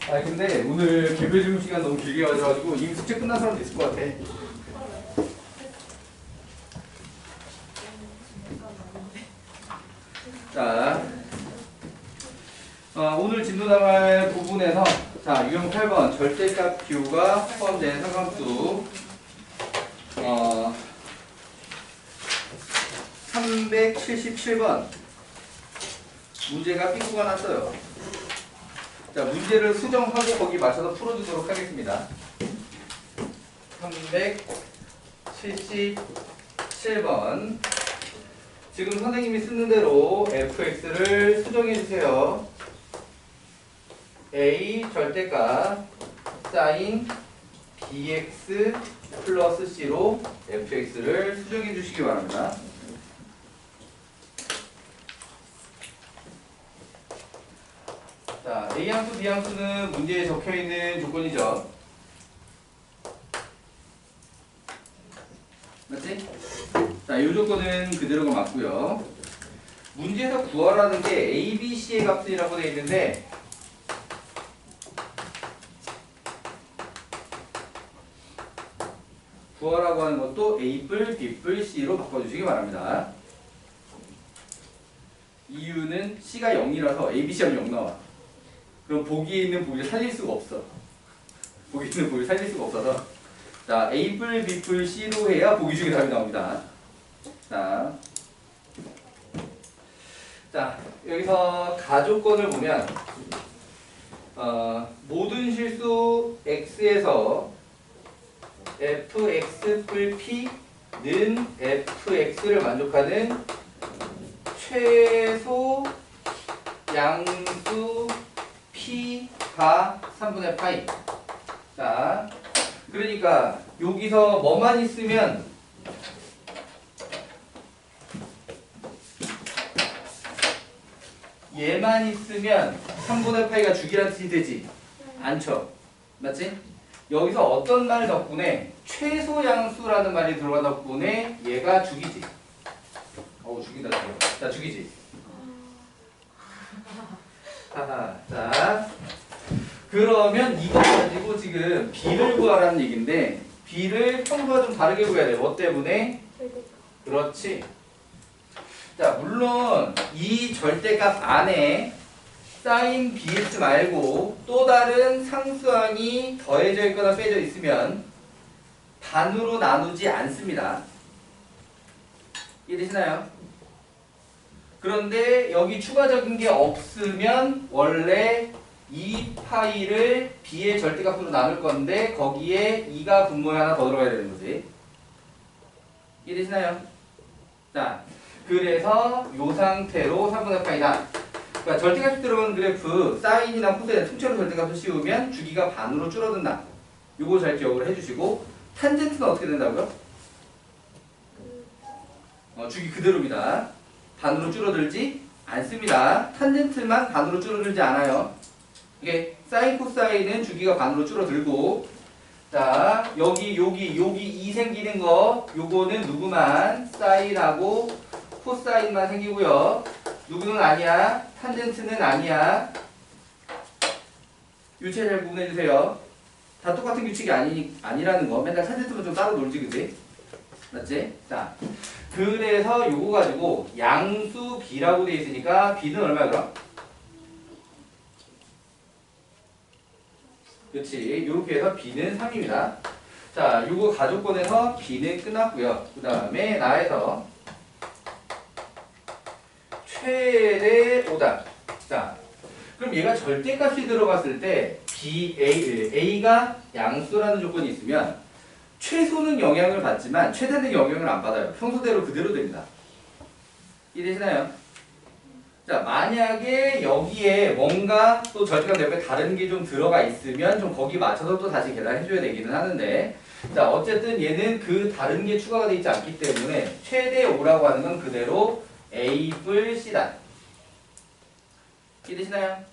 아 근데 오늘 개별 질문 시간 너무 길게 가져가지고 이미 숙제 끝난 사람도 있을 것 같아. 자, 오늘 진도당할 부분에서 자 유형 8번 절대값 Q가 포함된 상함수 377번 문제가 삐꾸가 났어요. 자, 문제를 수정하고 거기 맞춰서 풀어주도록 하겠습니다. 377번. 지금 선생님이 쓰는 대로 fx를 수정해주세요. a 절대값 sin bx 플러스 c로 fx를 수정해주시기 바랍니다. 자, A함수, B함수는 문제에 적혀있는 조건이죠. 맞지? 자, 이 조건은 그대로가 맞고요. 문제에서 구하라는 게 A, B, C의 값이라고 되어 있는데 구하라고 하는 것도 A뿔, B뿔, C로 바꿔주시기 바랍니다. 이유는 C가 0이라서 A, B, C하면 0 나와. 그럼 보기에 있는 보기를 살릴 수가 없어. 보기에 있는 보기를 살릴 수가 없어서 자 A뿔, B뿔, C로 해야 보기 중에 답이 나옵니다. 자 여기서 가조건을 보면 모든 실수 X에서 fx p는 fx를 만족하는 최소 양수 p가 3분의 파이. 자, 그러니까 여기서 뭐만 있으면 얘만 있으면 3분의 파이가 주기란 뜻이 되지 않죠? 맞지? 여기서 어떤 말 덕분에 최소 양수라는 말이 들어간 덕분에 얘가 주기지. 죽인다. 자, 주기지. 자, 그러면 이거 가지고 지금 B를 구하라는 얘기인데 B를 평소와 좀 다르게 구해야 돼. 뭐 때문에? 그렇지. 자, 물론 이 절대값 안에 sin bx 말고 또 다른 상수항이 더해져 있거나 빼져 있으면 반으로 나누지 않습니다. 이해되시나요? 그런데 여기 추가적인 게 없으면 원래 2파이를 b의 절대값으로 나눌 건데 거기에 2가 분모에 하나 더 들어가야 되는 거지. 이해되시나요? 자, 그래서 이 상태로 3분의 파이다. 그러니까 절대값이 들어가는 그래프 사인이나 코사인 통째로 절대값을 씌우면 주기가 반으로 줄어든다. 요거 잘 기억을 해주시고 탄젠트는 어떻게 된다고요? 주기 그대로입니다. 반으로 줄어들지 않습니다. 탄젠트만 반으로 줄어들지 않아요. 이게 사인 코사인은 주기가 반으로 줄어들고 자 여기 2 생기는 거 요거는 누구만 사인하고 코사인만 생기고요. 누구는 아니야. 탄젠트는 아니야. 유체 잘 구분해주세요. 다 똑같은 규칙이 아니라는 거. 맨날 탄젠트만 좀 따로 놀지 그지? 맞지? 자 그래서 요거 가지고 양수 B라고 되어 있으니까 B는 얼마야 그럼? 그렇지. 요렇게 해서 B는 3입니다. 자 요거 가족권에서 B는 끝났고요. 그 다음에 나에서 최대 5다. 자 그럼 얘가 절대값이 들어갔을 때 A가 양수라는 조건이 있으면 최소는 영향을 받지만 최대는 영향을 안 받아요. 평소대로 그대로 됩니다. 이해되시나요? 자, 만약에 여기에 뭔가 또 절대값 옆에 다른 게 좀 들어가 있으면 좀 거기 맞춰서 또 다시 계산해줘야 되기는 하는데 자, 어쨌든 얘는 그 다른 게 추가가 되어 있지 않기 때문에 최대 5라고 하는 건 그대로 A뿔 C다. 이해되시나요?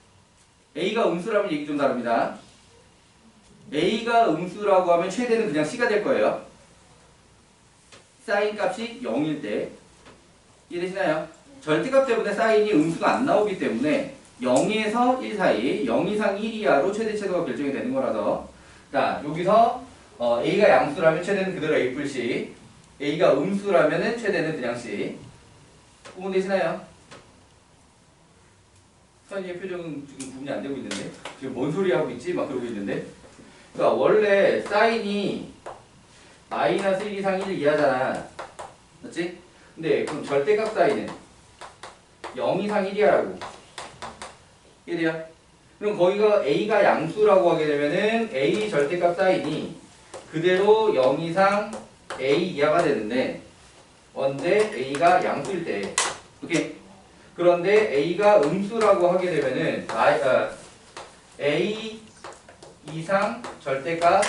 A가 음수라면 얘기 좀 다릅니다. A가 음수라고 하면 최대는 그냥 C가 될 거예요. 사인 값이 0일 때. 이해되시나요? 절대값 때문에 사인이 음수가 안 나오기 때문에 0에서 1 사이 0 이상 1 이하로 최대 최소가 결정이 되는 거라서 자 여기서 A가 양수라면 최대는 그대로 A 뿔 C A가 음수라면 최대는 그냥 C 구분되시나요? 서현이의 표정은 지금 구분이 안 되고 있는데 지금 뭔 소리 하고 있지? 막 그러고 있는데 그러니까 원래 사인이 마이너스 1 이상 1 이하잖아 맞지? 근데 그럼 절대값 사인은 0 이상 1 이하라고 이해돼요? 그럼 거기가 A가 양수라고 하게 되면은 A 절대값 사인이 그대로 0 이상 A 이하가 되는데 언제 A가 양수일 때 오케이? 그런데 A가 음수라고 하게 되면은 A 이상 절대값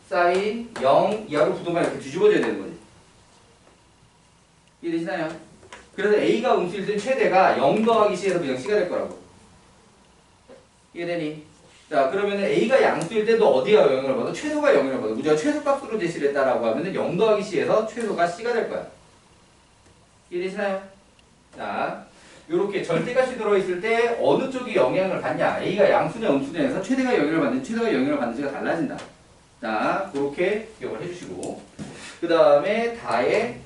사인 0 이하로 부동만 이렇게 뒤집어져야 되는 거지. 이해되시나요? 그래서 A가 음수일 때 최대가 0 더하기 C에서 그냥 C가 될 거라고. 이해되니? 자 그러면은 A가 양수일 때 너 어디가 영향을 받아? 최소가 영향을 받아. 문제가 최소값으로 제시를 했다라고 하면은 0 더하기 C에서 최소가 C가 될 거야. 이해되시나요? 자 요렇게 절대값이 들어있을 때 어느 쪽이 영향을 받냐 A가 양수냐 음수냐 해서 최대가 영향을 받는 최소가 영향을 받는지가 달라진다. 자 그렇게 기억을 해주시고 그 다음에 다의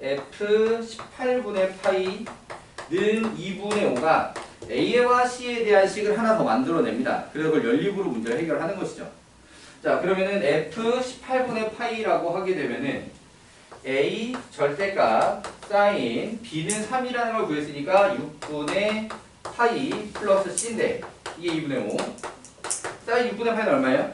F 18분의 파이는 2분의 5가 A와 C에 대한 식을 하나 더 만들어냅니다. 그래서 그걸 연립으로 문제를 해결하는 것이죠. 자 그러면은 F 18분의 파이라고 하게 되면은 A 절대값 사인 B는 3이라는 걸 구했으니까 6분의 파이 플러스 C인데 이게 2분의 5 사인 6분의 파이는 얼마예요?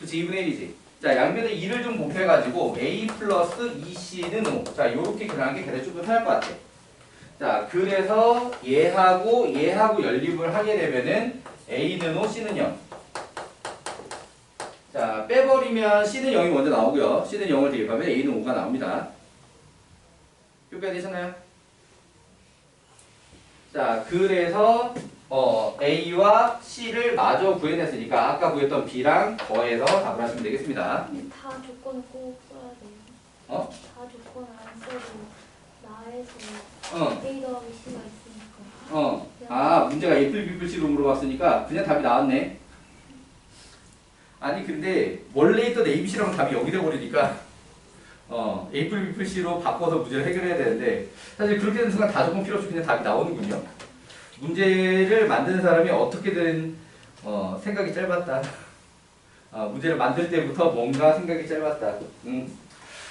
그치 2분의 1이지 자 양면에 2를 좀 곱해가지고 A 플러스 2C는 5 자 요렇게 그려는 게 걔네 좀 더 편할 것 같아 자 그래서 얘하고 연립을 하게 되면은 A는 5 C는 0 자 빼버리면 C는 0이 먼저 나오고요 C는 0을 대입하면 A는 5가 나옵니다 이해가 되셨나요? 자 그래서 A와 C를 마저 구해냈으니까 아까 구했던 B랑 더해서 답을 하시면 되겠습니다. 근데 다 조건을 꼭 써야 돼요. 다 조건을 안 써도 나에서 A 더하기 C가 있으니까. 아 문제가 A플 B플 C로 물어봤으니까 그냥 답이 나왔네. 아니 근데 원래 있던 A, B, C랑 답이 0이 돼버리니까 A플 B플 C로 바꿔서 문제를 해결해야 되는데 사실 그렇게 되는 순간 다 조건 필요 없이 그냥 답이 나오는군요. 문제를 만드는 사람이 어떻게든 생각이 짧았다. 문제를 만들 때부터 뭔가 생각이 짧았다.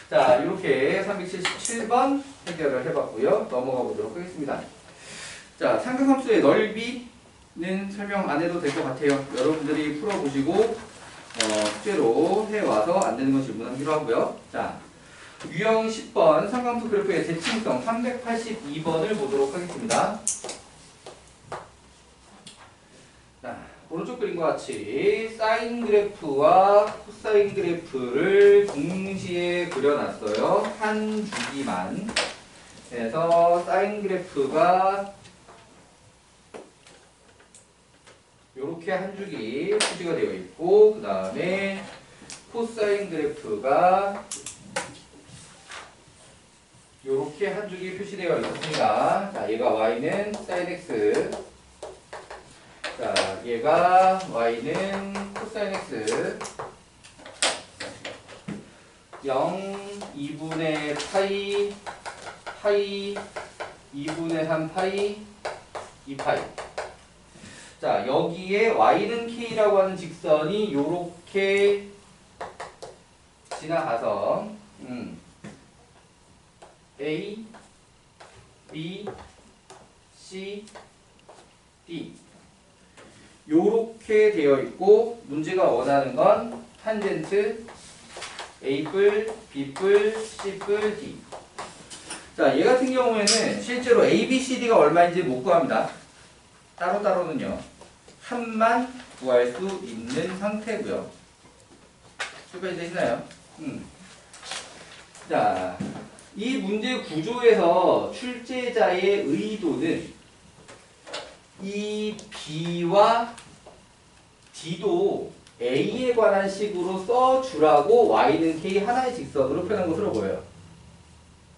자 이렇게 377번 해결을 해봤고요. 넘어가 보도록 하겠습니다. 자 삼각함수의 넓이는 설명 안 해도 될 것 같아요. 여러분들이 풀어보시고 숙제로 해와서 안 되는 건 질문하기로 하고요. 자 유형 10번 삼각함수 그래프의 대칭성 382번을 보도록 하겠습니다. 자, 오른쪽 그림과 같이 사인 그래프와 코사인 그래프를 동시에 그려놨어요. 한 주기만. 그래서 사인 그래프가 이렇게 한 주기 표시가 되어 있고 그 다음에 코사인 그래프가 이렇게 한 줄기 표시되어 있습니다. 자, 얘가 y는 sin x. 자, 얘가 y는 cosine x. 0, 2분의 파이, 파이, 2분의 3 파이, 2파이. 자, 여기에 y는 k라고 하는 직선이 요렇게 지나가서 A, B, C, D 요렇게 되어 있고 문제가 원하는 건 탄젠트 A뿔, B뿔, C뿔, D. 자, 얘 같은 경우에는 실제로 A, B, C, D가 얼마인지 못 구합니다. 따로따로는요. 합만 구할 수 있는 상태고요. 출발이 되시나요? 자, 이 문제 구조에서 출제자의 의도는 이 B와 D도 A에 관한 식으로 써주라고 Y는 K 하나의 직선으로 표현한 것으로 보여요.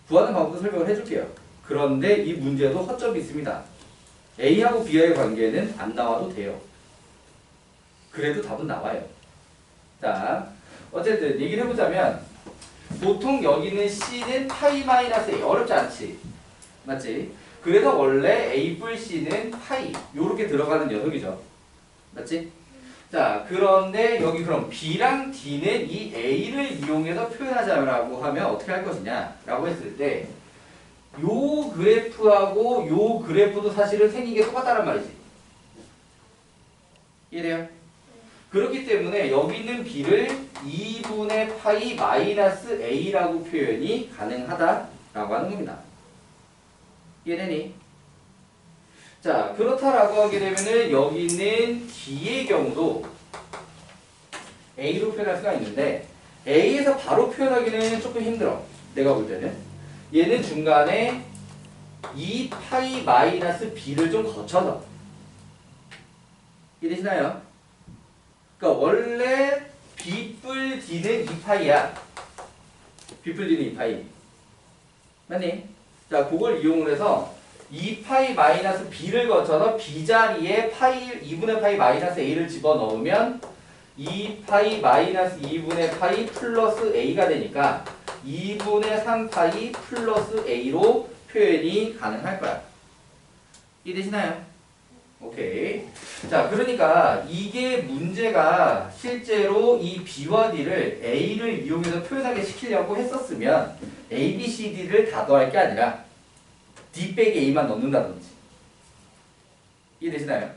구하는 방법도 설명을 해줄게요. 그런데 이 문제도 허점이 있습니다. A하고 B와의 관계는 안 나와도 돼요. 그래도 답은 나와요. 자, 어쨌든 얘기를 해보자면 보통 여기는 C는 파이 마이너스 A. 어렵지 않지? 맞지? 그래서 원래 A 뿔 C는 파이 요렇게 들어가는 녀석이죠. 맞지? 자, 그런데 여기 그럼 B랑 D는 이 A를 이용해서 표현하자라고 하면 어떻게 할 것이냐 라고 했을 때 요 그래프하고 요 그래프도 사실은 생긴 게 똑같다란 말이지. 이해돼요? 그렇기 때문에 여기 있는 B를 2분의 파이 마이너스 A라고 표현이 가능하다라고 하는 겁니다. 이해되니? 자, 그렇다라고 하게 되면은 여기 있는 D의 경우도 A로 표현할 수가 있는데 A에서 바로 표현하기는 조금 힘들어. 내가 볼 때는. 얘는 중간에 2파이 마이너스 B를 좀 거쳐서. 이해되시나요? 그러니까 원래 B 뿔 D는 2파이야. B 뿔 D는 2파이. 맞니? 자, 그걸 이용을 해서 2파이 마이너스 B를 거쳐서 B 자리에 파이 2분의 파이 마이너스 A를 집어넣으면 2파이 마이너스 2분의 파이 플러스 A가 되니까 2분의 3파이 플러스 A로 표현이 가능할 거야. 이해되시나요? 오케이. 자, 그러니까 이게 문제가 실제로 이 B와 D를 A를 이용해서 표현하게 시키려고 했었으면 A, B, C, D를 다 더할 게 아니라 D 빼기 A만 넣는다든지. 이해되시나요?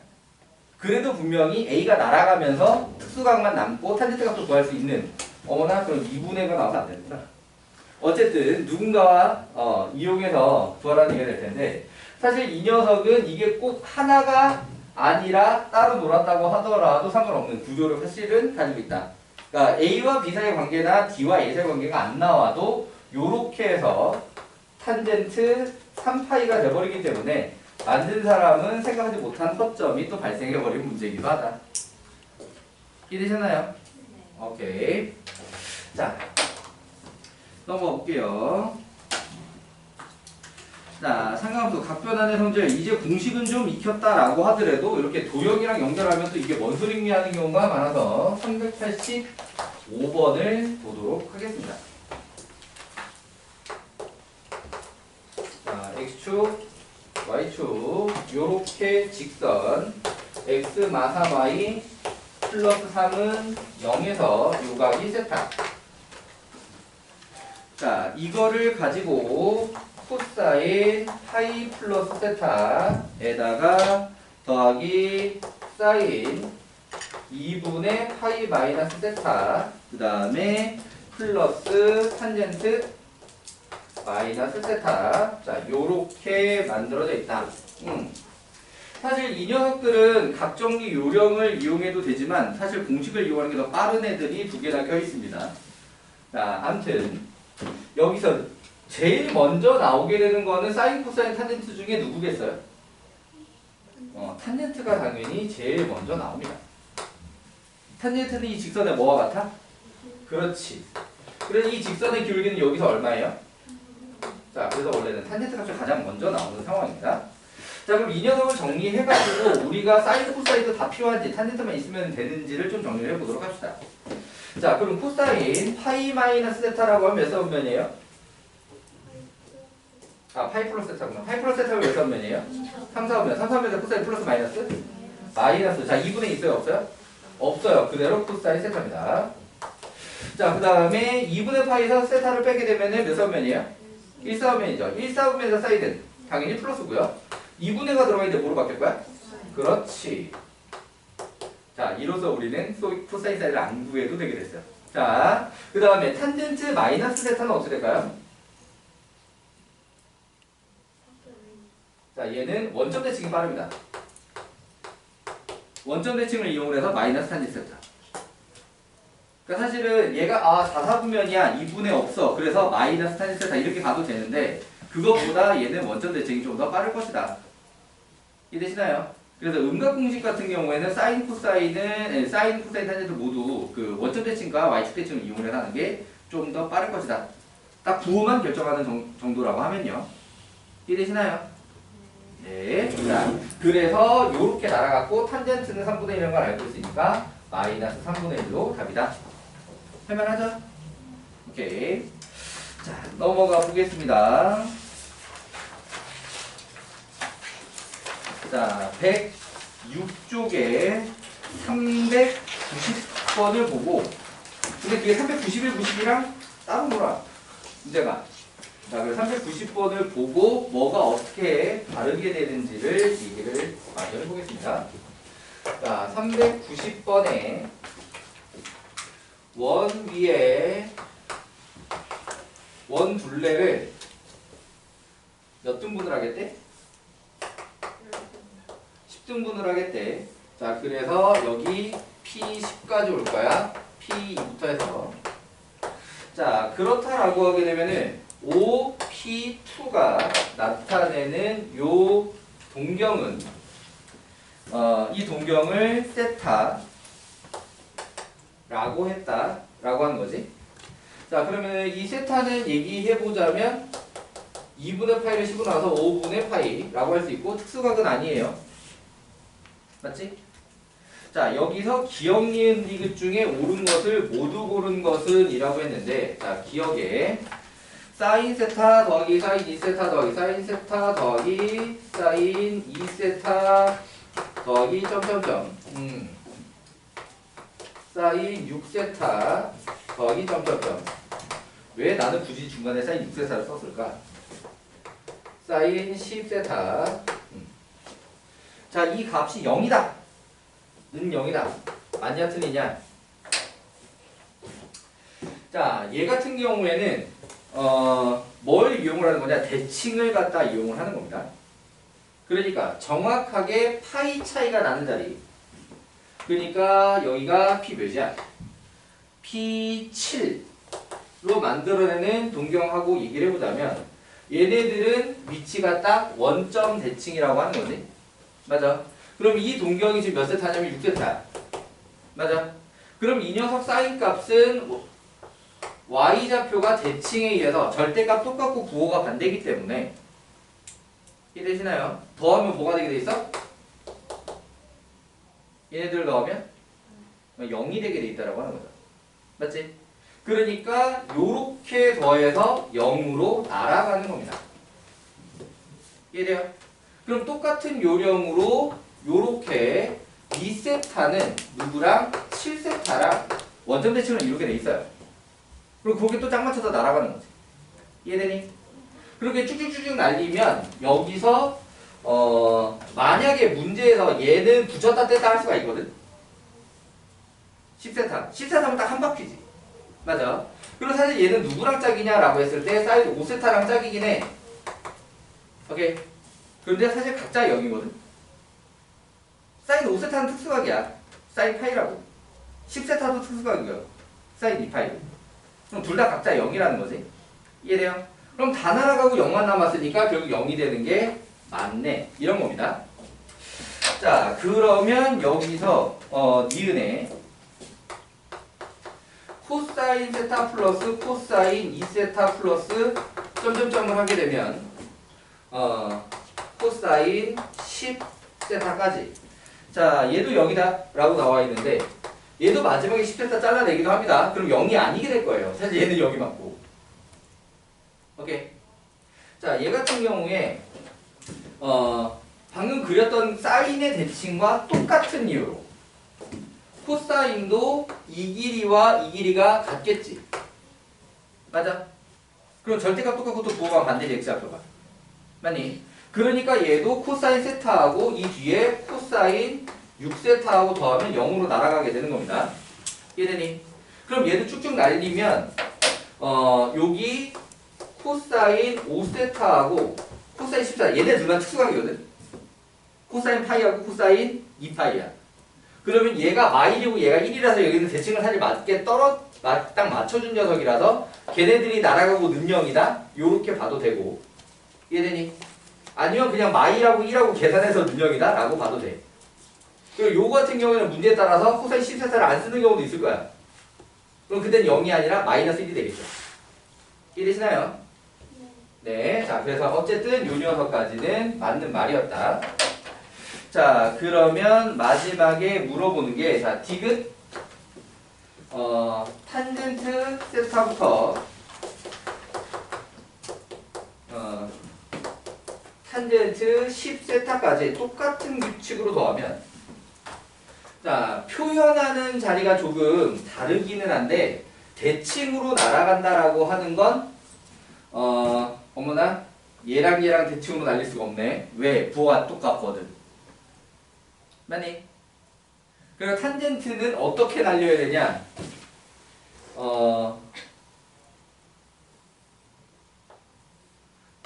그래도 분명히 A가 날아가면서 특수각만 남고 탄젠트 값도 구할 수 있는 어머나 그럼 2분의 가 나와서 안 되는구나. 어쨌든 누군가와 이용해서 구하라는 얘기가 될 텐데 사실 이 녀석은 이게 꼭 하나가 아니라 따로 놀았다고 하더라도 상관없는 구조를 사실은 가지고 있다. 그러니까 A와 B 사이의 관계나 D와 A 사이의 관계가 안 나와도 요렇게 해서 탄젠트 3파이가 돼버리기 때문에 만든 사람은 생각하지 못한 허점이 또 발생해버린 문제이기도 하다. 이해되셨나요? 네. 오케이. 자, 넘어가 볼게요. 자, 상관함수 각변환의 성질 이제 공식은 좀 익혔다라고 하더라도 이렇게 도형이랑 연결하면 또 이게 뭔 소리냐 하는 경우가 많아서 385번을 보도록 하겠습니다. 자, x축, y축 요렇게 직선 x 마삼 y 플러스 3은 0에서 요각이 세타. 자, 이거를 가지고 코사인 파이 플러스 세타에다가 더하기 사인 2분의 파이 마이너스 세타 그 다음에 플러스 탄젠트 마이너스 세타. 자, 요렇게 만들어져 있다. 사실 이 녀석들은 각정리 요령을 이용해도 되지만 사실 공식을 이용하는 게 더 빠른 애들이 두 개나 껴 있습니다. 자, 암튼 여기서 제일 먼저 나오게 되는 거는 사인, 코사인, 탄젠트 중에 누구겠어요? 탄젠트가 당연히 제일 먼저 나옵니다. 탄젠트는 이 직선의 뭐와 같아? 그렇지. 그래서 이 직선의 기울기는 여기서 얼마예요? 자, 그래서 원래는 탄젠트 값이 가장 먼저 나오는 상황입니다. 자, 그럼 이 녀석을 정리해가지고 우리가 사인, 코사인도 다 필요한지 탄젠트만 있으면 되는지를 좀 정리를 해보도록 합시다. 자, 그럼 코사인 파이 마이너스 세타라고 하면 몇 사분면이에요? 아, 파이 플러스 세타구나. 파이 플러스 세타가 몇 사분면이에요? 3사분면. 3사분면에서 코사인 플러스 마이너스? 마이너스. 자, 2분의 있어요? 없어요? 없어요. 그대로 코사인 세타입니다. 자, 그 다음에 2분의 파이에서 세타를 빼게 되면 몇 사분면이에요? 1사분면이죠. 1사분면에서 사이드는 당연히 플러스고요. 2분의가 들어가 있는데 뭐로 바뀔 거야? 그렇지. 자, 이로써 우리는 코사인 사이드를 안 구해도 되게 됐어요. 자, 그 다음에 탄젠트 마이너스 세타는 어떻게 될까요? 자, 얘는 원점 대칭이 빠릅니다. 원점 대칭을 이용해서 마이너스 탄젠트 세타. 그러니까 사실은 얘가 4사분면이야 2분의 없어 그래서 마이너스 탄젠트 세타 이렇게 가도 되는데 그것보다 얘는 원점 대칭이 좀 더 빠를 것이다. 이해되시나요? 그래서 음각 공식 같은 경우에는 사인, 코사인, 탄젠트 모두 그 원점 대칭과 y축 대칭을 이용을 하는 게 좀 더 빠를 것이다. 딱 부호만 결정하는 정도라고 하면요. 이해되시나요? 네. 자, 그래서 요렇게 날아갔고 탄젠트는 3분의 1이라는 걸 알고 있으니까 마이너스 3분의 1로 답이다. 할만하죠? 오케이. 자, 넘어가 보겠습니다. 자, 106쪽에 390번을 보고, 근데 그게 391, 90이랑 따로 놀아. 문제가. 자, 그래서 390번을 보고 뭐가 어떻게 다르게 되는지를 얘기를 마저 해보겠습니다. 자, 390번에 원 위에 원 둘레를 몇 등분을 하겠대? 10등분을 하겠대. 자, 그래서 여기 P10까지 올 거야. P2부터 해서. 자, 그렇다라고 하게 되면은 OP2가 나타내는 요 동경은 이 동경을 세타라고 했다라고 하는 거지. 자, 그러면 이 세타는 얘기해보자면 2분의 파이를 씹고 나서 5분의 파이라고 할 수 있고 특수각은 아니에요. 맞지? 자, 여기서 기억, 니은, 디귿 중에 옳은 것을 모두 고른 것은 이라고 했는데, 자, 기억에 사인 세타 더하기 사인 2세타 더하기 사인 세타 더하기 사인 2세타 더하기 점점점 사인 6세타 더하기 점점점. 왜 나는 굳이 중간에 사인 6세타를 썼을까? 사인 10세타. 자, 이 값이 0이다. 는 0이다. 맞냐 틀리냐? 자, 얘 같은 경우에는 뭘 이용을 하는 거냐? 대칭을 갖다 이용을 하는 겁니다. 그러니까 정확하게 파이 차이가 나는 자리. 그러니까 여기가 P 몇이야? P7로 만들어내는 동경하고 얘기를 해보자면 얘네들은 위치가 딱 원점 대칭이라고 하는 거지. 맞아. 그럼 이 동경이 지금 몇 세타냐면 6세타. 맞아. 그럼 이 녀석 사인 값은 y좌표가 대칭에 의해서 절대값 똑같고 부호가 반대이기 때문에 이해되시나요? 더하면 뭐가 되게 돼 있어? 얘네들 더하면 0이 되게 돼 있다라고 하는 거죠. 맞지? 그러니까 요렇게 더해서 0으로 날아가는 겁니다. 이해돼요? 그럼 똑같은 요령으로 요렇게 2세타는 누구랑 7세타랑 원점 대칭을 이루게 돼 있어요. 그리고 거기에 또 짝 맞춰서 날아가는 거지. 이해되니? 그렇게 쭉쭉쭉쭉 날리면 여기서 만약에 문제에서 얘는 붙였다 뗐다 할 수가 있거든. 10세타. 10세타면 딱 한 바퀴지. 맞아. 그리고 사실 얘는 누구랑 짝이냐라고 했을 때 사인 5세타랑 짝이긴 해. 오케이. 그런데 사실 각자 0이거든. 사인 5세타는 특수각이야. 사인 파이라고. 10세타도 특수각이고요. 사인 2파이. 그럼 둘 다 각자 0이라는 거지. 이해돼요? 그럼 다 날아가고 0만 남았으니까 결국 0이 되는 게 맞네. 이런 겁니다. 자, 그러면 여기서 니은에 코사인 세타 플러스 코사인 2세타 플러스 점점점을 하게 되면 코사인 10세타까지. 자, 얘도 0이다 라고 나와 있는데 얘도 마지막에 10세타 잘라내기도 합니다. 그럼 0이 아니게 될 거예요. 사실 얘는 0이 맞고. 오케이. 자, 얘 같은 경우에 방금 그렸던 사인의 대칭과 똑같은 이유로 코사인도 이 길이와 이 길이가 같겠지. 맞아? 그럼 절대값 똑같고 또 부호가 반대지, x좌표가. 맞니? 그러니까 얘도 코사인 세타하고 이 뒤에 코사인 6세타하고 더하면 0으로 날아가게 되는 겁니다. 이해되니? 그럼 얘도 쭉쭉 날리면 여기 코사인 5세타하고 코사인 14 얘네 둘만 특수각이거든. 코사인 파이하고 코사인 2파이야. 그러면 얘가 마일이고 얘가 1이라서 여기는 대칭을 사실 맞게 딱 맞춰준 녀석이라서 걔네들이 날아가고 는 0이다. 요렇게 봐도 되고. 이해되니? 아니면 그냥 마일하고 1하고 계산해서 는 0이다 라고 봐도 돼. 그리고 요 같은 경우에는 문제에 따라서 코사인 10세타를 안 쓰는 경우도 있을 거야. 그럼 그땐 0이 아니라 마이너스 1이 되겠죠. 이해되시나요? 네, 자 그래서 어쨌든 요 녀석까지는 맞는 말이었다. 자 그러면 마지막에 물어보는 게 자 디귿 탄젠트 세타부터 탄젠트 10세타까지 똑같은 규칙으로 더하면 자 표현하는 자리가 조금 다르기는 한데 대칭으로 날아간다라고 하는 건 어머나 얘랑 얘랑 대칭으로 날릴 수가 없네. 왜? 부호가 똑같거든. 맞니? 그리고 탄젠트는 어떻게 날려야 되냐?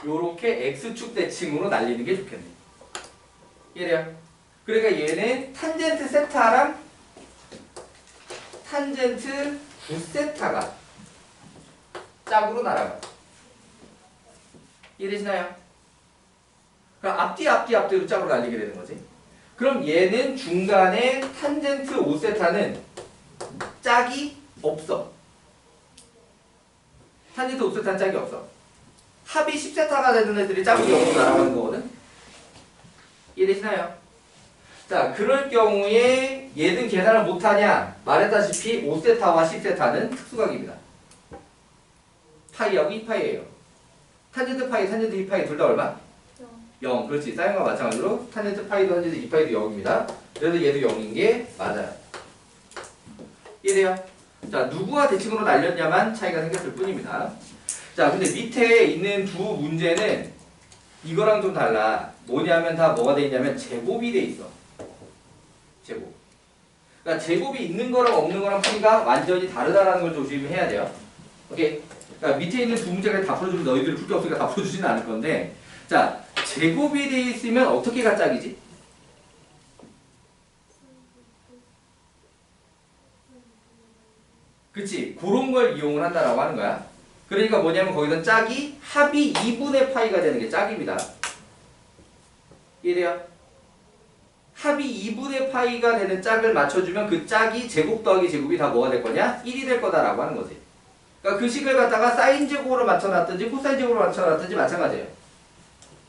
요렇게 x축 대칭으로 날리는 게 좋겠네. 이래요. 그러니까 얘는 탄젠트 세타랑 탄젠트 9세타가 짝으로 날아가. 이해되시나요? 그럼 앞뒤로 짝으로 날리게 되는 거지. 그럼 얘는 중간에 탄젠트 5세타는 짝이 없어. 탄젠트 5세타는 짝이 없어. 합이 10세타가 되는 애들이 짝으로 0으로 날아가는 거거든. 이해되시나요? 자, 그럴 경우에 얘는 계산을 못하냐? 말했다시피 5세타와 10세타는 특수각입니다. 파이하고 2파이예요. 탄젠트 파이, 탄젠트 2파이 둘 다 얼마? 0. 그렇지. 사인과 마찬가지로 탄젠트 파이도 탄젠트 2파이도 0입니다. 그래서 얘도 0인 게 맞아요. 이해돼요? 자, 누구가 대칭으로 날렸냐만 차이가 생겼을 뿐입니다. 자, 근데 밑에 있는 두 문제는 이거랑 좀 달라. 뭐냐면 다 뭐가 돼 있냐면 제곱이 돼 있어. 제곱. 그러니까 제곱이 있는 거랑 없는 거랑 풀이가 완전히 다르다라는 걸 조심해야 돼요. 오케이? 그러니까 밑에 있는 두 문제까지 다 풀어주면 너희들이 풀 게 없으니까 다 풀어주지는 않을 건데, 자, 제곱이 돼 있으면 어떻게가 짝이지? 그치? 그런 걸 이용을 한다라고 하는 거야. 그러니까 뭐냐면 거기서 짝이 합이 2분의 파이가 되는 게 짝입니다. 이해돼요? 합이 2분의 파이가 되는 짝을 맞춰주면 그 짝이 제곱 더하기 제곱이 다 뭐가 될 거냐? 1이 될 거다라고 하는 거지. 그러니까 그 식을 갖다가 사인 제곱으로 맞춰놨든지 코사인 제곱으로 맞춰놨든지 마찬가지예요.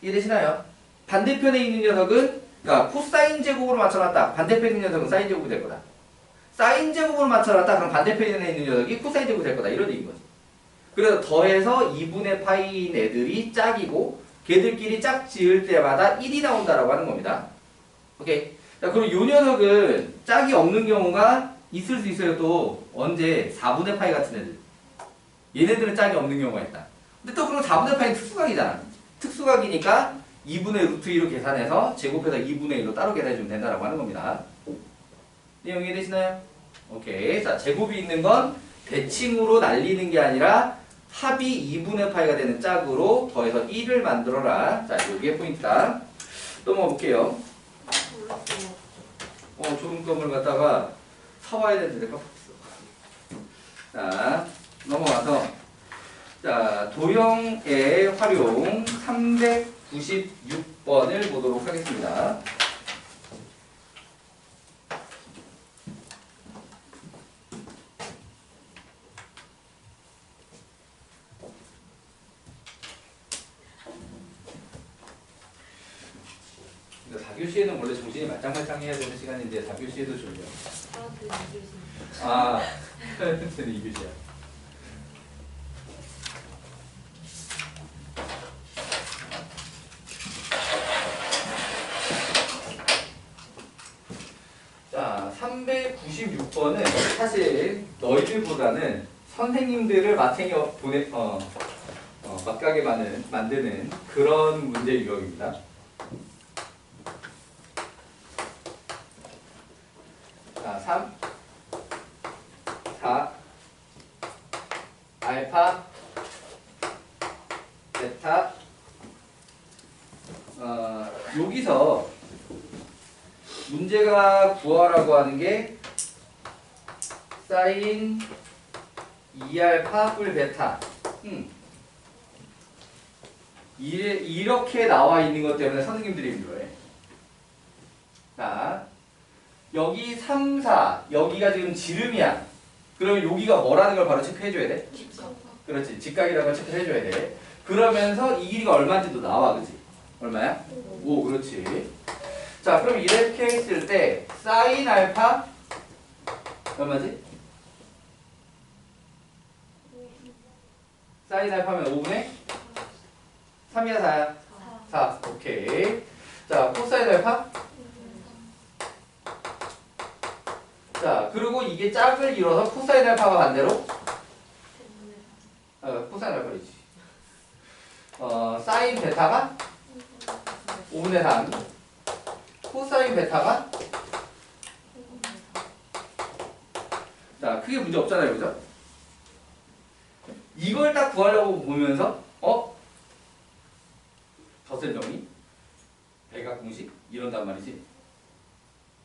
이해되시나요? 반대편에 있는 녀석은 그러니까 코사인 제곱으로 맞춰놨다. 반대편에 있는 녀석은 사인 제곱이 될 거다. 사인 제곱으로 맞춰놨다. 그럼 반대편에 있는 녀석이 코사인 제곱이 될 거다. 이런 얘기인 거지. 그래서 더해서 2분의 파이인 애들이 짝이고 걔들끼리 짝 지을 때마다 1이 나온다라고 하는 겁니다. 오케이. 자, 그럼 요 녀석은 짝이 없는 경우가 있을 수 있어요. 또 언제 4분의 파이 같은 애들. 얘네들은 짝이 없는 경우가 있다. 근데 또 그럼 4분의 파이는 특수각이잖아. 특수각이니까 2분의 루트 2로 계산해서 제곱해서 2분의 1로 따로 계산해주면 된다라고 하는 겁니다. 내용 이해되시나요? 오케이. 자, 제곱이 있는 건 대칭으로 날리는 게 아니라 합이 2분의 파이가 되는 짝으로 더해서 1을 만들어라. 자, 이게 포인트다. 넘어가 볼게요. 조름껌을 갖다가 사와야 되는데 깜빡했어. 자, 넘어가서 자, 도형의 활용 396번을 보도록 하겠습니다. 사교시에는 원래 정신이 말짱말짱 해야 되는 시간인데 사교시에도 졸려. 아, 그 2교시야. 자, 396번은 사실 너희들보다는 선생님들을 막가게 만드는 그런 문제 유형입니다. 자, 3, 4, 알파, 베타. 여기서 문제가 구하라고 하는 게 사인 2알파 뿔 베타. 이렇게 나와 있는 것 때문에 선생님들이 힘들어해. 자, 여기 3, 4, 여기가 지금 지름이야. 그러면 여기가 뭐라는 걸 바로 체크해줘야 돼? 직각. 그렇지. 직각이라는 걸 체크해줘야 돼. 그러면서 이 길이가 얼마인지도 나와, 그치? 얼마야? 5, 그렇지. 자, 그럼 이렇게 했을 때 사인 알파 얼마지? 사인 알파면 5분의 3이야, 4야? 4. 오케이. 자, 코사인 알파? 자, 그리고 이게 짝을 이뤄서 코사인 알파가 반대로? 코사인 알파이지. 사인 베타가 5분의 3. 코사인 베타가? 자, 크게 문제 없잖아요, 그죠? 이걸 딱 구하려고 보면서, 덧셈 정리? 대각 공식? 이런단 말이지.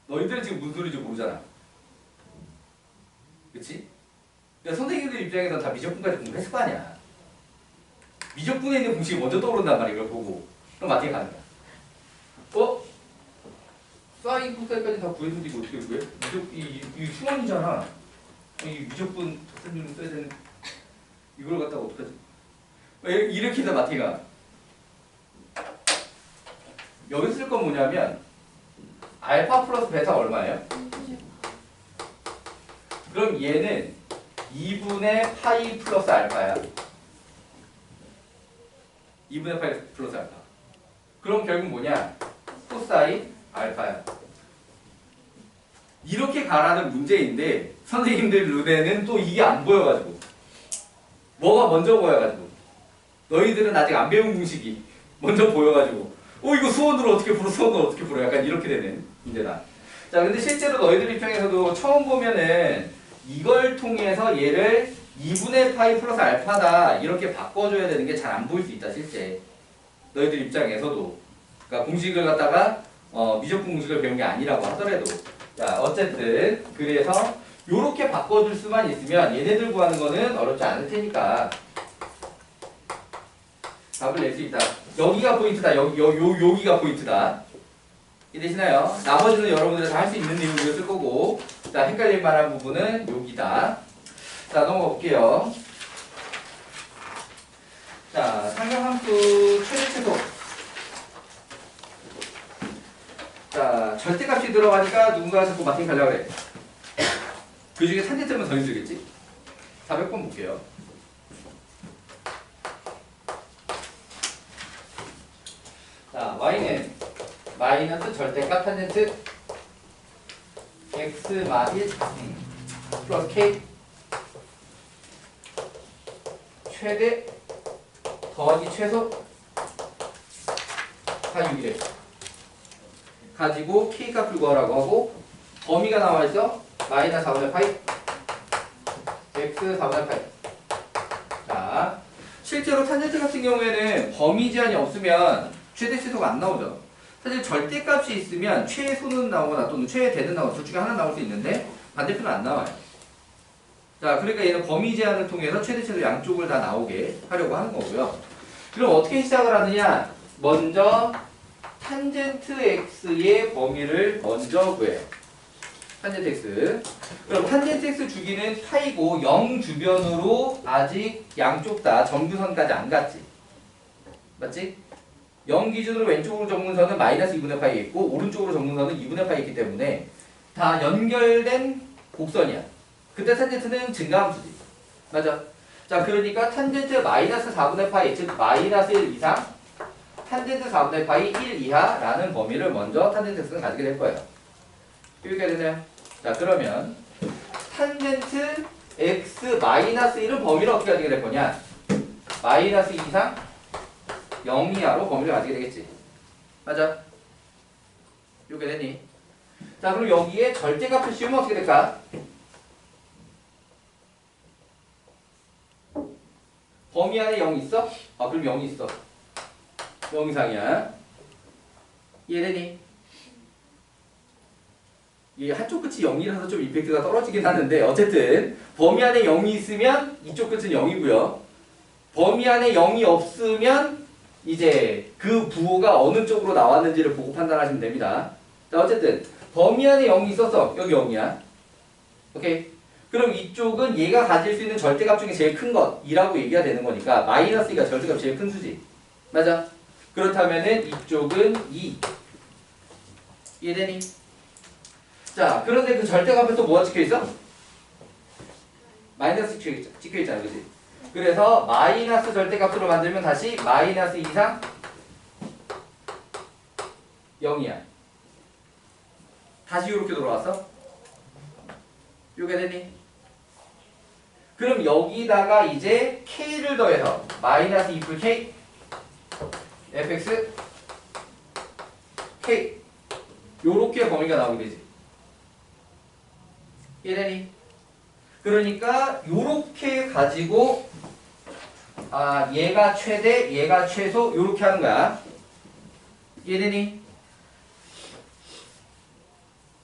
너희들은 지금 무슨 소리인지 모르잖아. 그치? 그러니까 선생님들 입장에서는 다 미적분까지 공부했을 거 아니야. 미적분에 있는 공식이 먼저 떠오른단 말이야, 이걸 보고. 그럼 마팅에 가는 거야. 사인 코사인까지 다 구했는데 이거 어떻게 구해? 이 수원이잖아. 이 미적분 덧셈 써야 되는 이걸 갖다가 어떡하지? 이렇게 해서 마팅에 가. 여기 쓸 건 뭐냐면 알파 플러스 베타 얼마예요? 그럼 얘는 2분의 파이 플러스 알파야. 2분의 파이 플러스 알파. 그럼 결국 뭐냐? 코사인 알파야. 이렇게 가라는 문제인데 선생님들 눈에는 또 이게 안 보여가지고 뭐가 먼저 보여가지고 너희들은 아직 안 배운 공식이 먼저 보여가지고 이거 수원으로 어떻게 풀어, 수원으로 어떻게 풀어, 약간 이렇게 되는 문제다. 자, 근데 실제로 너희들 입장에서도 처음 보면은 이걸 통해서 얘를 2분의 파이 플러스 알파다 이렇게 바꿔줘야 되는 게 잘 안 보일 수 있다, 실제. 너희들 입장에서도. 그러니까 공식을 갖다가 미적분 공식을 배운 게 아니라고 하더라도. 자, 어쨌든 그래서 요렇게 바꿔줄 수만 있으면 얘네들 구하는 거는 어렵지 않을 테니까 답을 낼 수 있다. 여기가 포인트다. 여기가 포인트다. 이해되시나요? 나머지는 여러분들이 다 할 수 있는 내용이었을 거고, 자, 헷갈릴 만한 부분은 여기다. 자, 넘어가 볼게요. 자, 상경함수 최대 최소. 자, 절대값이 들어가니까 누군가가 자꾸 마팅 가려고 그래. 그 중에 탄젠트면 더 힘들겠지? 400번 볼게요. 자, y는 마이너스 절대값 탄젠트 x 마일 플러스 k 최대 더하기 최소 다 6이래. 가지고 k 값을 구하라고 하고 범위가 나와있어. 마이너스 4분의 파이 x 4분의 파이. 자, 실제로 탄젠트 같은 경우에는 범위 제한이 없으면 최대 최소가 안 나오죠. 사실 절대값이 있으면 최소는 나오거나 또는 최대는 나오거나 둘 중에 하나 나올 수 있는데 반대편은 안 나와요. 자, 그러니까 얘는 범위 제한을 통해서 최대 최소 양쪽을 다 나오게 하려고 하는 거고요. 그럼 어떻게 시작을 하느냐? 먼저 탄젠트 x의 범위를 먼저 구해요. 탄젠트 x. 그럼 탄젠트 x 주기는 파이고 0 주변으로 아직 양쪽 다 정규선까지 안 갔지. 맞지? 0 기준으로 왼쪽으로 정문선은 마이너스 2분의 파이 있고 오른쪽으로 정문선은 2분의 파이 있기 때문에 다 연결된 곡선이야. 그때 탄젠트는 증가함수지. 맞아. 자, 그러니까 탄젠트 마이너스 4분의 파이, 즉 마이너스 1 이상, 탄젠트 4분의 파이 1 이하라는 범위를 먼저 탄젠트 x는 가지게 될 거예요. 여기까지 되나요? 자, 그러면 탄젠트 x 마이너스 1은 범위를 어떻게 가지게 될 거냐? 마이너스 2 이상 0 이하로 범위를 가지게 되겠지. 맞아? 이렇게 되니? 자, 그럼 여기에 절대값을 씌우면 어떻게 될까? 범위 안에 0 있어? 그럼 0이 있어. 0 이상이야. 이해되니? 이 한쪽 끝이 0이라서 좀 임팩트가 떨어지긴 하는데 어쨌든 범위 안에 0이 있으면 이쪽 끝은 0이고요. 범위 안에 0이 없으면 이제 그 부호가 어느 쪽으로 나왔는지를 보고 판단하시면 됩니다. 자, 어쨌든 범위 안에 0이 있었어. 여기 0이야. 오케이. 그럼 이쪽은 얘가 가질 수 있는 절대값 중에 제일 큰 것이라고 얘기가 되는 거니까 마이너스 2가 절대값 제일 큰 수지. 맞아? 그렇다면은 이쪽은 2. 이해되니? 자, 그런데 그 절대값에 또 뭐가 찍혀있어? 마이너스 찍혀있잖아. 그치? 그래서 마이너스 절대값으로 만들면 다시 마이너스 2 이상 0이야. 다시 이렇게 돌아왔어? 요게 되니? 그럼 여기다가 이제 k를 더해서 마이너스 2풀 k fx k 요렇게 범위가 나오게 되지. 이해되니? 그러니까 요렇게 가지고 얘가 최대 얘가 최소 요렇게 하는 거야. 이해되니?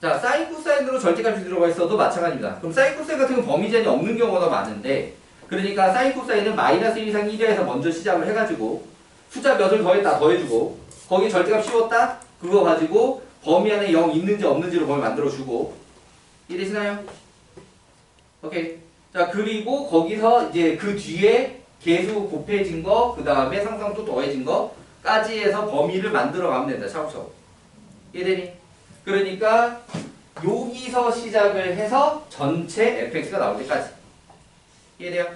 자, 사인 코사인으로 절대값이 들어가 있어도 마찬가지입니다. 그럼 사인 코사인 같은 건 범위 제한이 없는 경우가 더 많은데, 그러니까 사인 코사인은 마이너스 1 이상 1이하에서 먼저 시작을 해가지고 숫자 몇을 더했다 더해주고 거기 절대값 씌웠다 그거 가지고 범위 안에 0 있는지 없는지로 범위 만들어주고. 이해되시나요? 오케이. 자, 그리고 거기서 이제 그 뒤에 계수 곱해진 거, 그 다음에 상상 또 더해진 거까지 해서 범위를 만들어 가면 된다. 차곡차곡. 이해되니? 그러니까 여기서 시작을 해서 전체 fx가 나올 때까지. 이해돼요?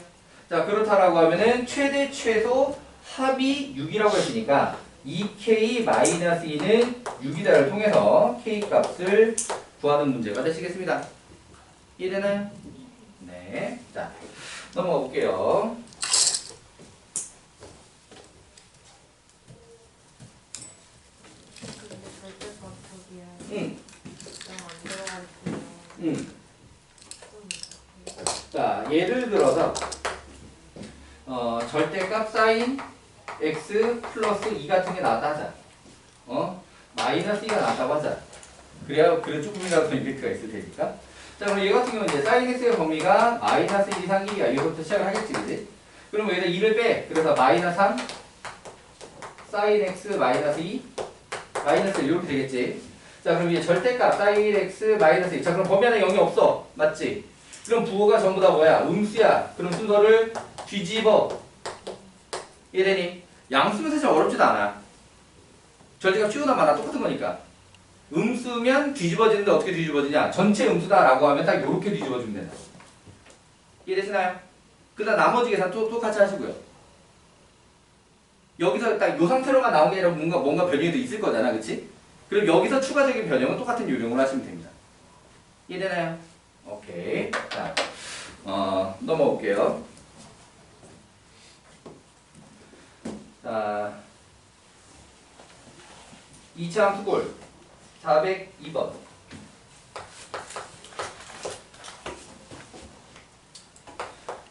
자, 그렇다라고 하면은 최대 최소 합이 6이라고 했으니까 2k-2는 6이다를 통해서 k 값을 구하는 문제가 되시겠습니다. 이해되나요? 네. 자, 넘어가 볼게요. 자, 예를 들어서 절대값 사인 x 플러스 2 같은 게 나왔다 하자. 마이너스 2가 나왔다고 하자. 그래야 조금이라도 임팩트가 있을 테니까. 자, 그럼 얘 같은 경우는 이제 사인 x의 범위가 마이너스 1 이상 1이야. 이거부터 시작을 하겠지, 그지? 그럼 여기다 2를 빼. 그래서 마이너스 3 사인 x 마이너스 2 마이너스 1 이렇게 되겠지. 자, 그럼 이제 절대값 사인 x 마이너스 2. 자, 그럼 범위 안에 0이 없어. 맞지? 그럼 부호가 전부 다 뭐야? 음수야. 그럼 순서를 뒤집어. 이해되니? 양수는 사실 어렵지도 않아. 절대값 치우나 마나 똑같은 거니까. 음수면 뒤집어지는데 어떻게 뒤집어지냐? 전체 음수다라고 하면 딱 요렇게 뒤집어주면 된다. 이해되시나요? 그 다음 나머지 계산 똑같이 하시고요. 여기서 딱 요 상태로만 나온 게 아니라 뭔가 변형이 더 있을 거잖아. 그치? 그럼 여기서 추가적인 변형은 똑같은 요령을 하시면 됩니다. 이해되나요? 오케이. 자, 넘어올게요. 자, 2차 함수골 402번.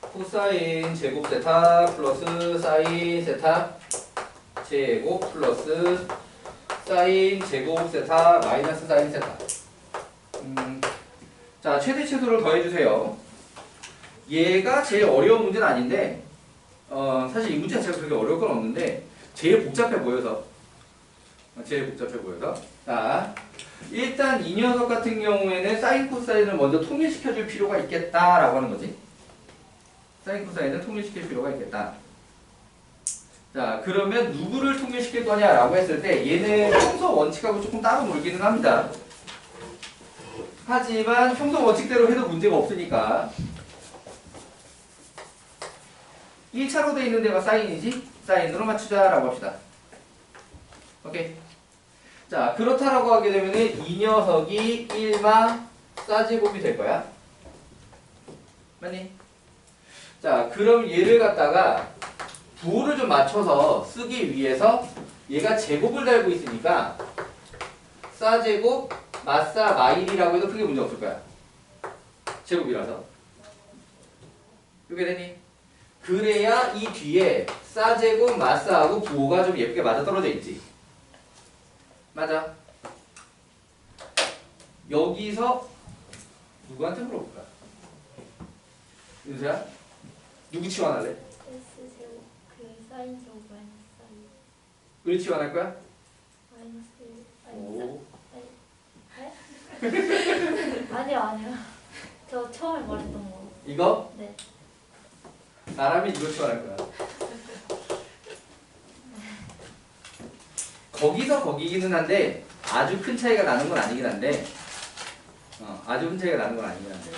코사인 제곱 세타 플러스 사인 세타 제곱 플러스 사인 제곱 세타 마이너스 사인 세타. 자, 최대 최소를 더해주세요. 얘가 제일 어려운 문제는 아닌데 사실 이 문제 자체가 그렇게 어려울 건 없는데 제일 복잡해 보여서 자, 일단 이 녀석 같은 경우에는 사인 코사인을 먼저 통일시켜 줄 필요가 있겠다라고 하는 거지. 사인 코사인을 통일시킬 필요가 있겠다. 자, 그러면 누구를 통일시킬 거냐라고 했을 때 얘는 평소 원칙하고 조금 따로 놀기는 합니다. 하지만 평소 원칙대로 해도 문제가 없으니까 1차로 돼 있는 데가 사인이지? 사인으로 맞추자라고 합시다. 오케이. 자, 그렇다라고 하게 되면은 이 녀석이 1마 싸제곱이 될 거야. 맞니? 자, 그럼 얘를 갖다가 부호를 좀 맞춰서 쓰기 위해서 얘가 제곱을 달고 있으니까 싸제곱 마싸 마일이라고 해도 크게 문제 없을 거야. 제곱이라서. 이게 되니? 그래야 이 뒤에 싸제곱 마싸하고 부호가 좀 예쁘게 맞아떨어져 있지. 맞아. 여기서 누구한테 물어볼까? 윤서야? 누구 치환할래? S 제곱 그 사인 제곱 마이너스 사인 을 치환할 거야? 마이너스 1 오. 아니요 저 처음에 말했던 거 이거? 네. 나라면 이거 치환할 거야. 거기서 거기기는 한데 아주 큰 차이가 나는 건 아니긴 한데 아주 큰 차이가 나는 건 아니긴 한데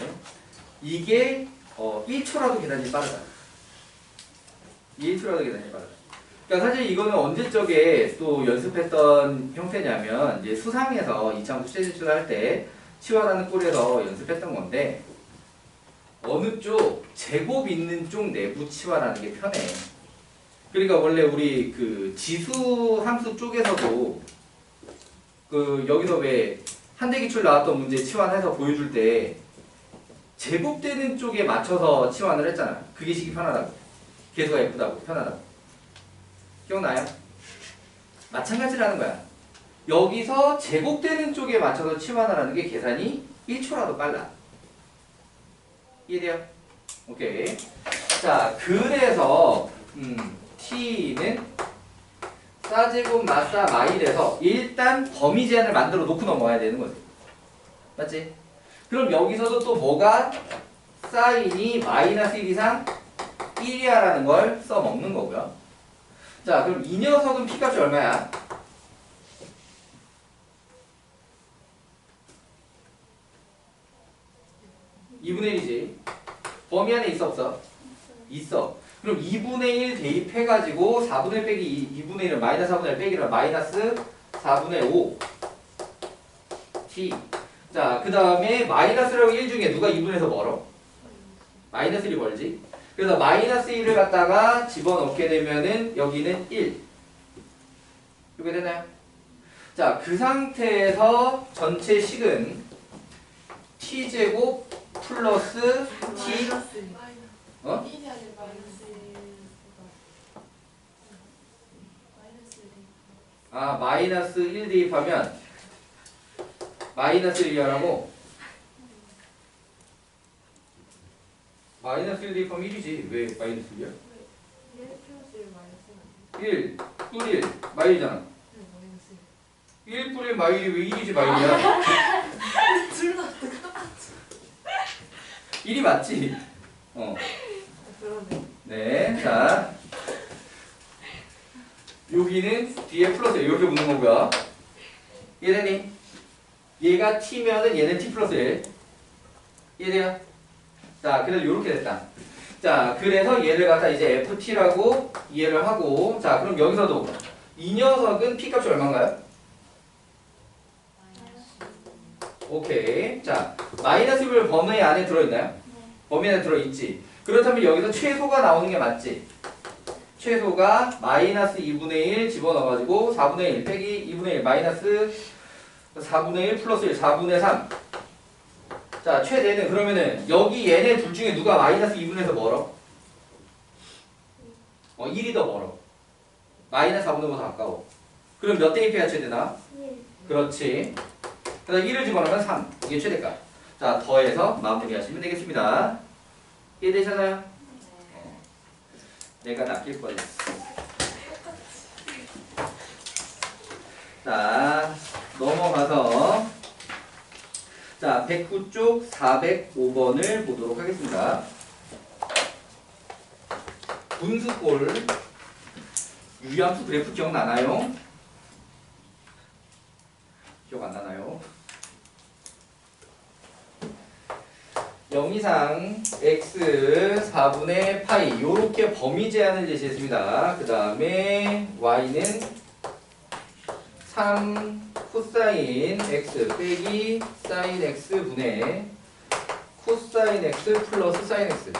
이게 1초라도 계산이 빠르다. 1초라도 계산이 빠르다. 그러니까 사실 이거는 언제적에 또 연습했던 형태냐면 이제 수상에서 이차함수 최대출 할 때 치환하는 꼴에서 연습했던 건데 어느 쪽 제곱 있는 쪽 내부 치환하는 게 편해. 그러니까 원래 우리 그 지수 함수 쪽에서도 그 여기서 왜 한대기출 나왔던 문제 치환해서 보여줄 때 제곱되는 쪽에 맞춰서 치환을 했잖아. 그게 식이 편하다고. 개수가 예쁘다고 편하다고. 기억나요? 마찬가지라는 거야. 여기서 제곱되는 쪽에 맞춰서 치환하라는 게 계산이 1초라도 빨라. 이해돼요? 오케이. 자, 그래서 t는 싸제곱 마싸 마일에서 일단 범위 제한을 만들어 놓고 넘어가야 되는 거지. 맞지? 그럼 여기서도 또 뭐가 사인이 마이너스 1 이상 1이야라는 걸 써먹는 거고요. 자, 그럼 이 녀석은 p값이 얼마야? 2분의 1이지. 범위 안에 있어 없어? 있어. 그럼 2분의 1 대입해가지고 4분의 1 빼기 2분의 1은 마이너스 4분의 1 빼기라 마이너스 4분의 5 t. 자, 그 다음에 마이너스라고 1 중에 누가 2분에서 멀어? 마이너스 1이 멀지. 그래서 마이너스 1을 갖다가 집어넣게 되면은 여기는 1. 이렇게 되나요? 자, 그 상태에서 전체 식은 t제곱 플러스 t 어? 아, 마이너스 1 대입하면 마이너스 1이라고? 마이너스 1 대입하면 1이지. 왜 마이너스 1이야? 1 뿔 1 마일이잖아. 1 뿔 1 마일이 왜 1이지 마일이야? 둘다 1이 맞지? 네, 자 여기는 뒤에 플러스 이렇게 붙는 거고요. 이해되니? 얘가 t면은 얘는 t 플러스 1. 이해돼요? 자, 그래서 이렇게 됐다. 자, 그래서 얘를 갖다 이제 ft라고 이해를 하고, 자, 그럼 여기서도 이 녀석은 p 값이 얼마인가요? 오케이. 자, 마이너스 1 범위 안에 들어있나요? 범위 안에 들어있지. 그렇다면 여기서 최소가 나오는 게 맞지? 최소가 마이너스 2분의 1 집어넣어가지고 4분의 1 빼기 2분의 1 마이너스 4분의 1 플러스 1 4분의 3. 자, 최대는 그러면은 여기 얘네 둘 중에 누가 마이너스 2분에서 멀어? 1이 더 멀어. 마이너스 4분의 5가 더 가까워. 그럼 몇 대입해야 최대나? 1. 그렇지. 그래서 1을 집어넣으면 3. 이게 최대값. 자, 더해서 마무리하시면 되겠습니다. 이해되셨나요? 내가 낚일 뻔했어. 자, 넘어가서 자, 109쪽 405번을 보도록 하겠습니다. 분수꼴 유함수 그래프 기억나나요? 기억 안 나나요? 0 이상 x 4분의 파이 요렇게 범위 제한을 제시했습니다. 그 다음에 y는 3 코사인 x 빼기 사인 x 분의 코사인 x 플러스 사인 x.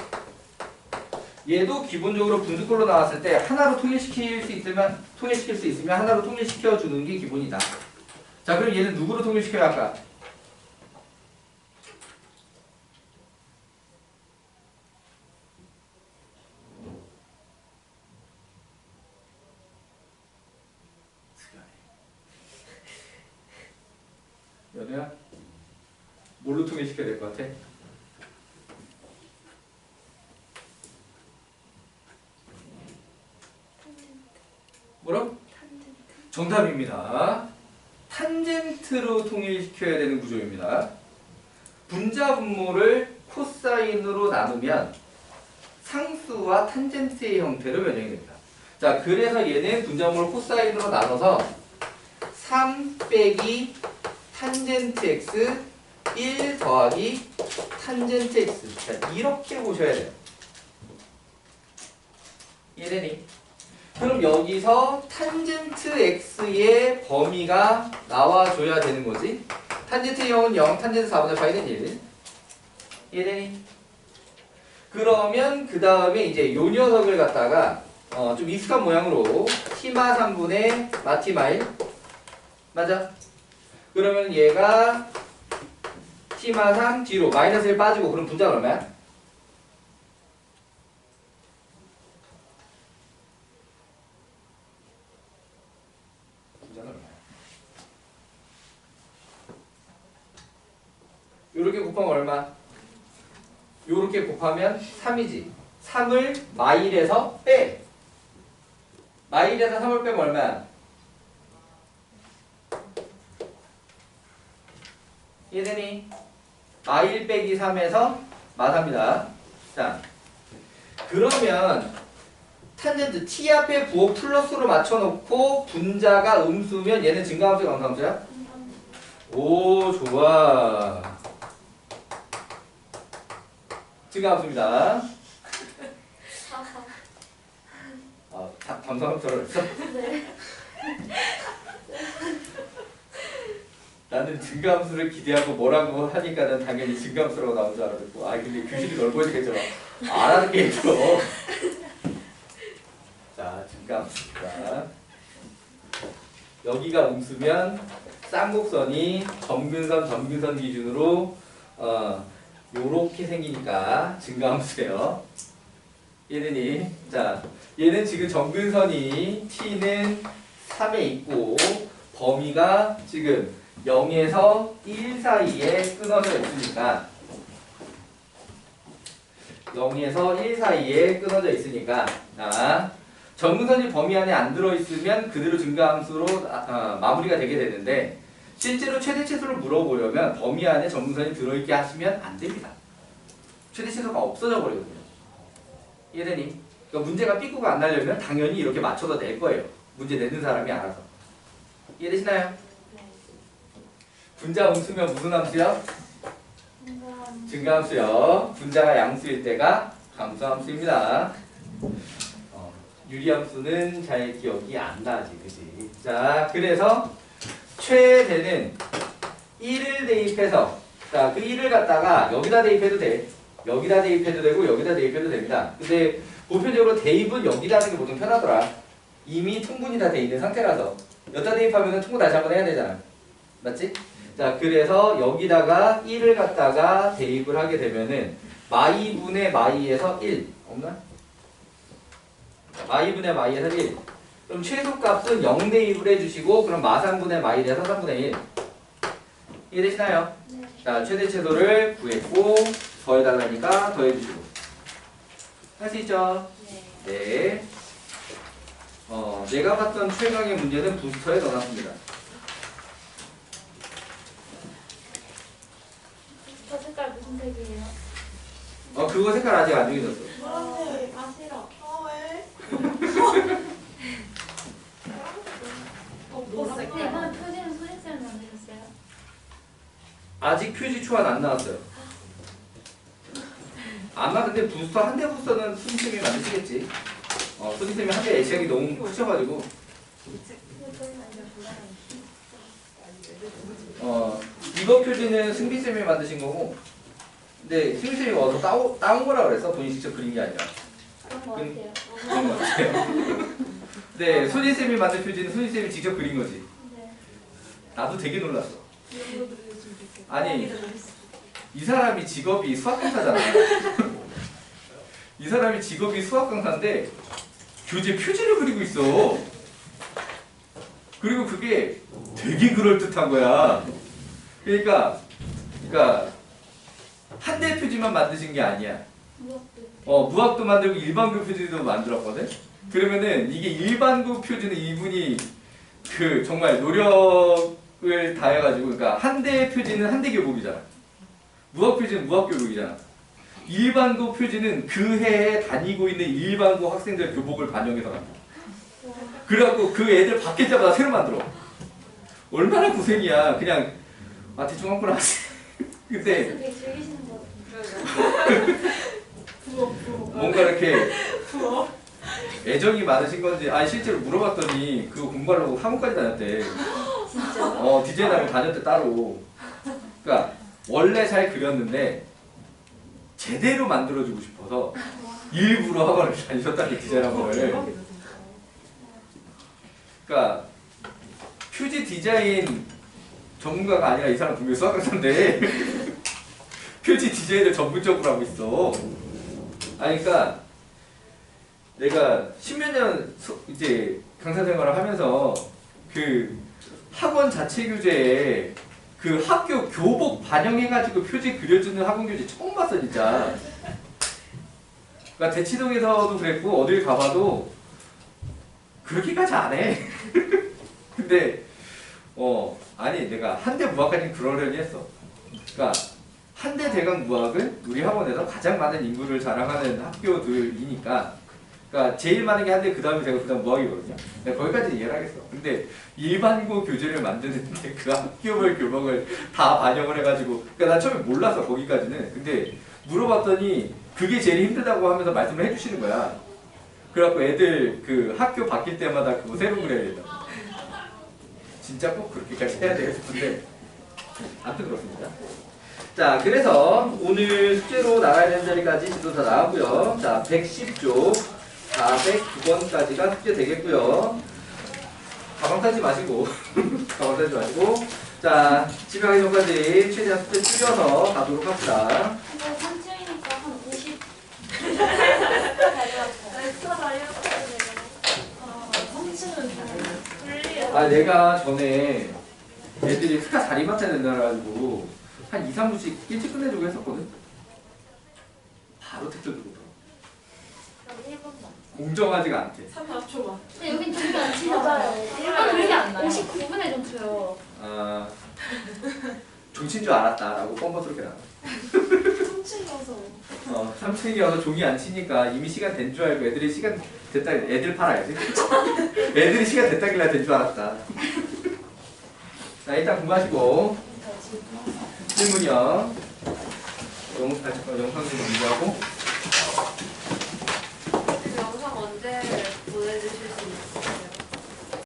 얘도 기본적으로 분수꼴로 나왔을 때 하나로 통일시킬 수 있으면 하나로 통일시켜 주는 게 기본이다. 자, 그럼 얘는 누구로 통일시켜야 할까? 연우야? 뭘로 통일시켜야 될 것 같아? 뭐라고? 정답입니다. 탄젠트로 통일시켜야 되는 구조입니다. 분자 분모를 코사인으로 나누면 상수와 탄젠트의 형태로 변형이 됩니다. 자, 그래서 얘는 분자 분모를 코사인으로 나눠서 3 빼기 탄젠트 x 1 더하기 탄젠트 x. 자, 이렇게 보셔야 돼요. 이해되니? 그럼 여기서 탄젠트 x의 범위가 나와줘야 되는 거지. 탄젠트 0은 0, 탄젠트 4분의 파이는 1. 이해되니? 그러면 그 다음에 이제 요 녀석을 갖다가 좀 익숙한 모양으로 티마 3분의 마티마 1. 맞아? 그러면 얘가 티마 3 뒤로 마이너스 1 빠지고 그럼 분자가 얼마야? 요렇게 곱하면 얼마? 요렇게 곱하면 3이지. 3을 마일에서 빼. 마일에서 3을 빼면 얼마야? 이해되니? 마일 빼기 3에서 마사입니다. 자, 그러면 탄젠트 t 앞에 부호 플러스로 맞춰놓고 분자가 음수면 얘는 증가함수야, 감소함수야? 오, 좋아. 증가함수입니다. 감소함수라고 했어? 네. 나는 증가함수를 기대하고 뭐라고 하니까는 당연히 증가함수라고 나온 줄 알았고, 근데 규칙이 넓어지겠죠. 알아듣게 해줘. 자, 증가함수입니다. 여기가 음수면 쌍곡선이 점근선 기준으로 요렇게 생기니까 증가함수예요. 얘는이 자, 얘는 지금 점근선이 t는 3에 있고 범위가 지금 0에서 1 사이에 끊어져 있으니까 0에서 1 사이에 끊어져 있으니까 점근선이 범위 안에 안 들어있으면 그대로 증가함수로 마무리가 되게 되는데 실제로 최대치수를 물어보려면 범위 안에 점근선이 들어있게 하시면 안 됩니다. 최대치수가 없어져 버리거든요. 이해되니? 그러니까 문제가 삐꾸가 안 나려면 당연히 이렇게 맞춰서 낼 거예요. 문제 내는 사람이 알아서. 이해되시나요? 네. 분자 음수면 무슨 함수요? 증가함수. 증가함수요. 분자가 양수일 때가 감소함수입니다. 유리함수는 잘 기억이 안 나지, 그지? 자, 그래서 최대는 1을 대입해서 자, 그 1을 갖다가 여기다 대입해도 돼. 여기다 대입해도 되고 여기다 대입해도 됩니다. 근데 보편적으로 대입은 여기다 하는 게 보통 편하더라. 이미 통분이 다 돼 있는 상태라서 여기다 대입하면 통분 다시 한번 해야 되잖아. 맞지? 자, 그래서 여기다가 1을 갖다가 대입을 하게 되면은 마이분의 마이에서 1 없나? 마이분의 마이에서 1. 그럼 최소값은 0 대입을 해주시고 그럼 마산분의 마이에서 3분의 1. 이해되시나요? 네. 자, 최대 최소를 구했고 더해달라니까 더해주시고 할 수 있죠? 네. 네. 내가 봤던 최강의 문제는 부스터에 넣어놨습니다. 저 색깔 무슨 색이에요? 그거 색깔 아직 안 정해졌어. 노란색. 아 싫어. 왜? 근데 이번에 표지는 소진쌤 만드셨어요? 아직 표지 초안 안 나왔어요. 아마 근데 부스터 한 대 부스터는 수진쌤이 만드시겠지. 수진쌤이 한 대 애착이 너무 크셔가지고 이거 표지는 승빈쌤이 만드신 거고 근데 승빈쌤이 와서 따온 거라 그랬어. 본인이 직접 그린 게 아니라. 그런 거 같아요. 그런 거 같아요. 네, 수진쌤이 만든 표지는 수진쌤이 직접 그린 거지. 네. 나도 되게 놀랐어. 아니, 이 사람이 직업이 수학 강사잖아. 이 사람이 직업이 수학 강사인데 교재 표지를 그리고 있어. 그리고 그게 되게 그럴듯한 거야. 그러니까 한 대 표지만 만드신 게 아니야. 무겁도. 무학도 만들고 일반고 표지도 만들었거든. 그러면은 이게 일반고 표지는 이분이 정말 노력을 다해가지고 그러니까 한 대 표지는 한 대 교복이잖아. 무학표지는 무학교복이잖아. 일반고 표지는 그 해에 다니고 있는 일반고 학생들 교복을 반영해서 만들어. 그래갖고 그 애들 바뀔 때마다 새로 만들어. 얼마나 고생이야. 그냥 대충 한번 하지. 근데 되게 즐기시는 거 같아요. 뭔가 이렇게 애정이 많으신 건지 실제로 물어봤더니 그거 공부하려고 학원까지 다녔대. 진짜요? 디자인 학원 다녔대 따로. 그러니까 원래 잘 그렸는데 제대로 만들어주고 싶어서 일부러 학원을 다니셨다는 디자인 학원을. 그러니까 표지 디자인 전문가가 아니라 이 사람 분명히 수학 강사인데 표지 디자인을 전문적으로 하고 있어. 그러니까 내가 십몇 년 이제 강사 생활을 하면서 그 학원 자체 교재에 그 학교 교복 반영해가지고 표지 그려주는 학원 교재 처음 봤어 진짜. 그러니까 대치동에서도 그랬고 어딜 가봐도 그렇게까지 안 해. 근데 아니 내가 한대 무학까지 그러려니 했어. 그러니까 한대 대강 무학은 우리 학원에서 가장 많은 인구를 자랑하는 학교들이니까, 그러니까 제일 많은 게 한대, 그 다음에 제가 그 다음 무학이거든요. 내가 거기까지 이해를 하겠어. 근데 일반고 교재를 만드는데 그 학교별 교복을 다 반영을 해가지고, 그러니까 난 처음에 몰랐어 거기까지는. 근데 물어봤더니 그게 제일 힘들다고 하면서 말씀을 해주시는 거야. 그래갖고 애들 그 학교 바뀔 때마다 그거 새로 그려야 된다. 진짜 꼭 그렇게까지 해야 되겠어. 근데 아무튼 그렇습니다. 자, 그래서 오늘 숙제로 나가야 되는 자리까지 지도사 나왔고요. 자, 110쪽 409번까지가 숙제 되겠고요. 가방 싸지 마시고 가방 싸지 마시고, 자, 집에 가기 전까지 최대한 숙제 줄여서 가도록 합시다. 근데 3층이니까 한 50. 내가 전에 애들이 스카 자리 맡아야 된다 그래가지고 한 2, 3분씩 일찍 끝내주고 했었거든. 바로 택배 들어오더라. 공정하지가 않대. 3-4초만. 근데 여긴 정리 안 치잖아요. 일반 그렇게 안 나요. 59분에 좀 쳐요. 종친 줄 알았다라고 뻔뻔스럽게 나와. 3층이어서. 3층이어서 종이 안 치니까 이미 시간 된 줄 알고 애들이 시간 됐다, 애들 팔아야지. 애들이 시간 됐다길래 된 줄 알았다. 자, 일단 공부하시고 질문이요. 영상 좀 공부하고.